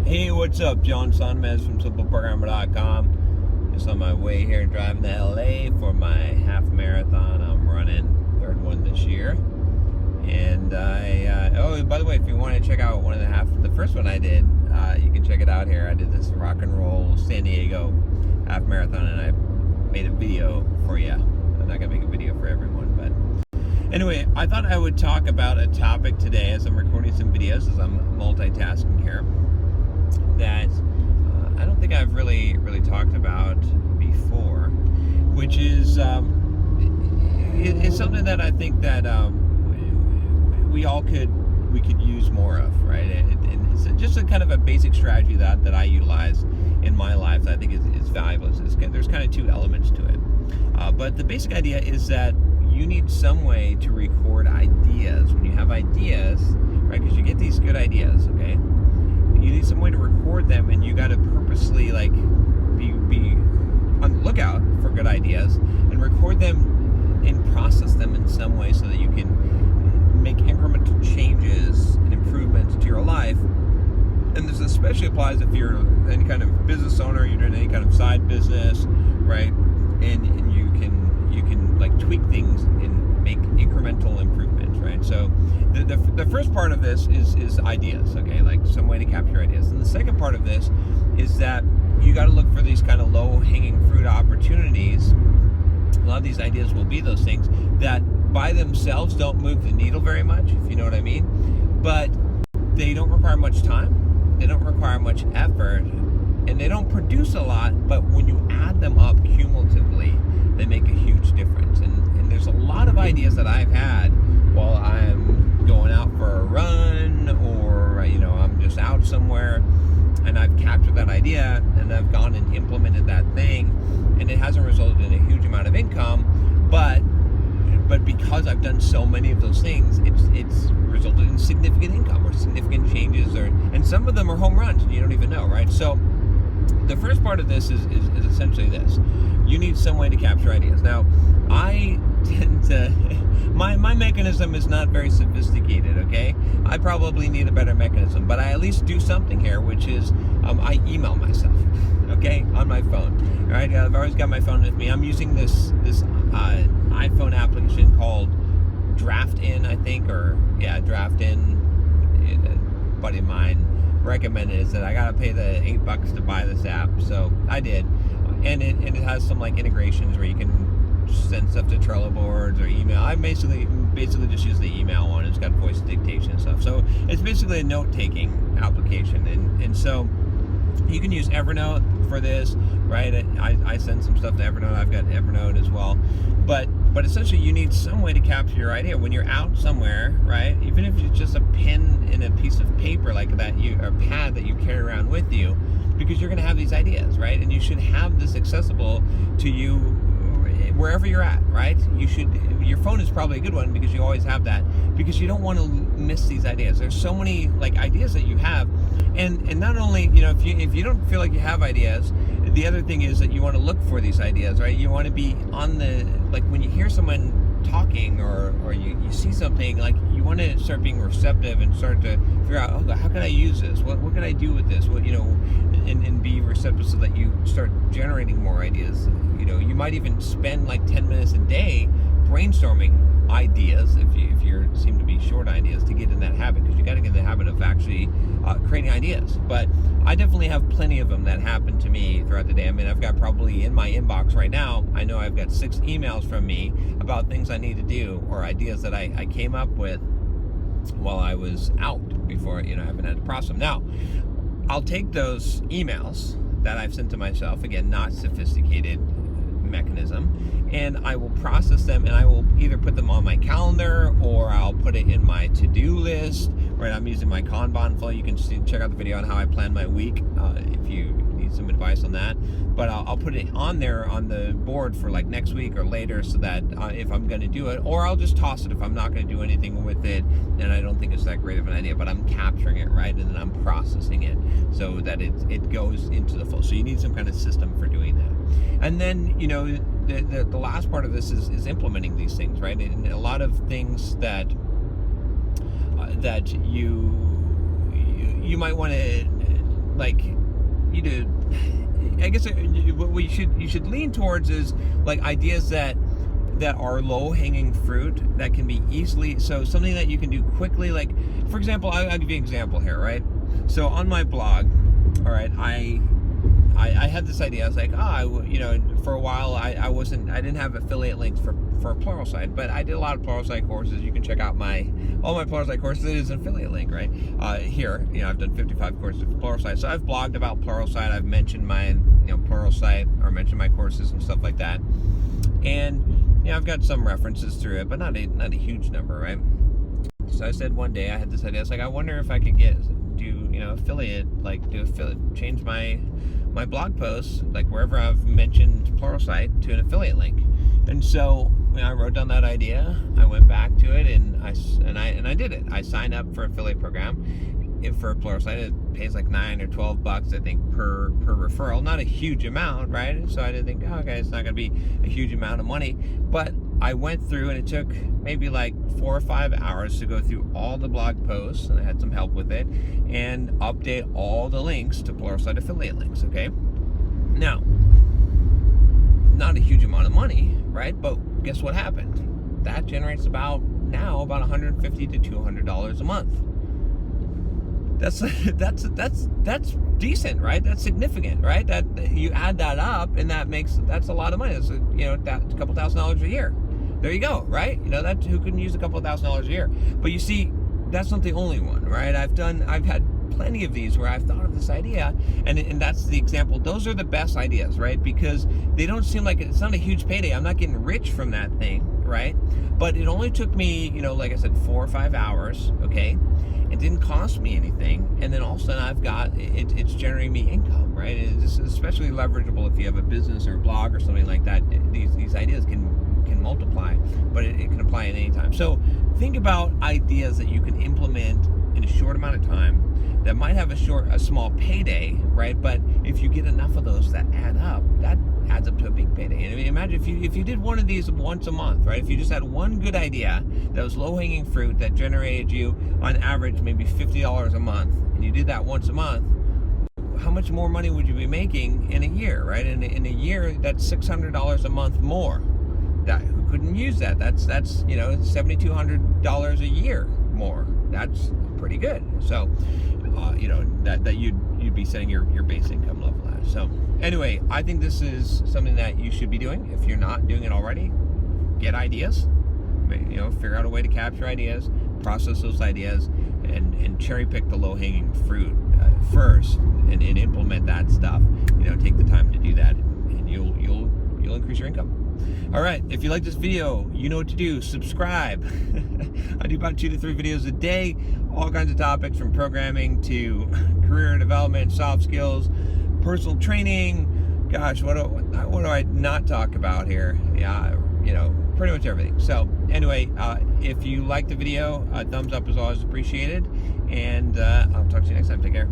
Hey, what's up? John Sonmez from SimpleProgrammer.com. Just on my way here driving to LA for my half marathon I'm running, third one this year. And oh, by the way, if you want to check out the first one I did, you can check it out here. I did this rock and roll San Diego half marathon, and I made a video for you. I'm not gonna make a video for everyone, but anyway, I thought I would talk about a topic today as I'm recording some videos, as I'm multitasking here, that I don't think I've really talked about before, which is it's something that I think that we could use more of, right? And it's just a kind of a basic strategy that I utilize in my life that I think is valuable. There's kind of two elements to it, but the basic idea is that you need some way to record ideas when you have ideas, right? Because you get these good ideas, okay? You need some way to record them, and you got to purposely be on the lookout for good ideas and record them and process them in some way so that you can make incremental changes and improvements to your life. And this especially applies if you're any kind of business owner, you're doing any kind of side business, right? And you can like tweak things and make incremental improvements, right? So the first part of this is ideas, okay? Like some way to capture ideas. And the second part of this is that you got to look for these kind of low-hanging fruit opportunities. A lot of these ideas will be those things that by themselves don't move the needle very much, if you know what I mean. But they don't require much time, they don't require much effort, and they don't produce a lot, but when you add them up cumulatively, they make a huge difference. And there's a lot of ideas that I've had while I'm going out for a run, or I'm just out somewhere, and I've captured that idea and I've gone and implemented that thing, and it hasn't resulted in a huge amount of income, but because I've done so many of those things, it's resulted in significant income or significant changes, and some of them are home runs and you don't even know, right? So the first part of this is essentially this: you need some way to capture ideas. Now, I tend to my mechanism is not very sophisticated, okay? I probably need a better mechanism, but I at least do something here, which is I email myself, okay, on my phone. All right, I've always got my phone with me. I'm using this iPhone application called DraftIn, I think, DraftIn. A buddy of mine recommended it, said I gotta pay the $8 to buy this app, so I did, and it has some like integrations where you can send stuff to Trello boards or email. I basically just use the email one. It's got voice dictation and stuff, so it's basically a note-taking application, and so you can use Evernote for this, right? I send some stuff to Evernote. I've got Evernote as well, but essentially you need some way to capture your idea when you're out somewhere, right? Even if it's just a pen and a piece of paper like that, or pad that you carry around with you, because you're going to have these ideas, right? And you should have this accessible to you wherever you're at, right? Your phone is probably a good one because you always have that, because you don't want to miss these ideas. There's so many like ideas that you have, and not only, if you don't feel like you have ideas, the other thing is that you want to look for these ideas, right? You want to be on like when you hear someone talking or you see something, like you want to start being receptive and start to figure out, oh, how can I use this? What can I do with this? And be receptive so that you start generating more ideas. You might even spend like 10 minutes a day brainstorming ideas if you seem to be short ideas, to get in that habit, because you got to get in the habit of actually creating ideas. But I definitely have plenty of them that happen to me throughout the day. I mean, I've got probably in my inbox right now, I know I've got 6 emails from me about things I need to do or ideas that I came up with while I was out before, I haven't had to process them. Now, I'll take those emails that I've sent to myself, again, not sophisticated mechanism, and I will process them, and I will either put them on my calendar or I'll put it in my to-do list, right? I'm using my Kanban flow. You can check out the video on how I plan my week if you need some advice on that, but I'll put it on there on the board for like next week or later, so that if I'm going to do it, or I'll just toss it if I'm not going to do anything with it and I don't think it's that great of an idea, but I'm capturing it, right? And then I'm processing it so that it goes into the flow. So you need some kind of system for doing that. And then, the last part of this is implementing these things, right? And a lot of things that you might want to like, I guess what you should lean towards is like ideas that are low-hanging fruit that can be easily, so something that you can do quickly. Like, for example, I'll give you an example here, right? So on my blog, all right, I had this idea. I was like, for a while I didn't have affiliate links for Pluralsight, but I did a lot of Pluralsight courses. You can check out all my Pluralsight courses. It is an affiliate link, right? Here, I've done 55 courses for Pluralsight. So I've blogged about Pluralsight. I've mentioned my, Pluralsight, or mentioned my courses and stuff like that. And I've got some references through it, but not a huge number, right? So I said one day, I had this idea. I was like, I wonder if I could change my blog posts, like wherever I've mentioned Pluralsight, to an affiliate link. And so I wrote down that idea. I went back to it, and I did it. I signed up for affiliate program. For Pluralsight, it pays like $9 or $12, I think, per referral. Not a huge amount, right? So I didn't think, okay, it's not going to be a huge amount of money. But I went through, and it took maybe like 4 or 5 hours to go through all the blog posts, and I had some help with it, and update all the links to Pluralsight affiliate links, okay? Now, not a huge amount of money, right? But guess what happened? That generates about $150 to $200 a month. That's decent, right? That's significant, right? That you add that up, and that's a lot of money. That's that's a couple $1,000s a year. There you go, right? That who couldn't use a couple $1,000s a year? But you see, that's not the only one, right? I've had plenty of these where I've thought of this idea, and that's the example. Those are the best ideas, right? Because they don't seem like it's not a huge payday. I'm not getting rich from that thing, right? But it only took me, like I said, 4 or 5 hours, okay? It didn't cost me anything, and then all of a sudden I've got it's generating me income, right? It's especially leverageable if you have a business or a blog or something like that. These ideas can multiply, but it can apply at any time. So think about ideas that you can implement in a short amount of time that might have a small payday, right? But if you get enough of those that add up, that adds up to a big payday. And I mean, imagine if you did one of these once a month, right? If you just had one good idea that was low-hanging fruit that generated you on average maybe $50 a month, and you did that once a month, how much more money would you be making in a year, right? In a year, that's $600 a month more. Who couldn't use that? That's $7,200 a year more. That's pretty good. So that you'd be setting your base income level at. So anyway, I think this is something that you should be doing. If you're not doing it already, get ideas. Figure out a way to capture ideas, process those ideas, and cherry pick the low-hanging fruit first, and implement that stuff. Take the time to do that, and you'll increase your income. All right, if you like this video, you know what to do. Subscribe. I do about 2 to 3 videos a day, all kinds of topics from programming to career development, soft skills, personal training. Gosh, what do I not talk about here? Yeah, pretty much everything. So anyway, if you like the video, a thumbs up is always appreciated, and I'll talk to you next time. Take care.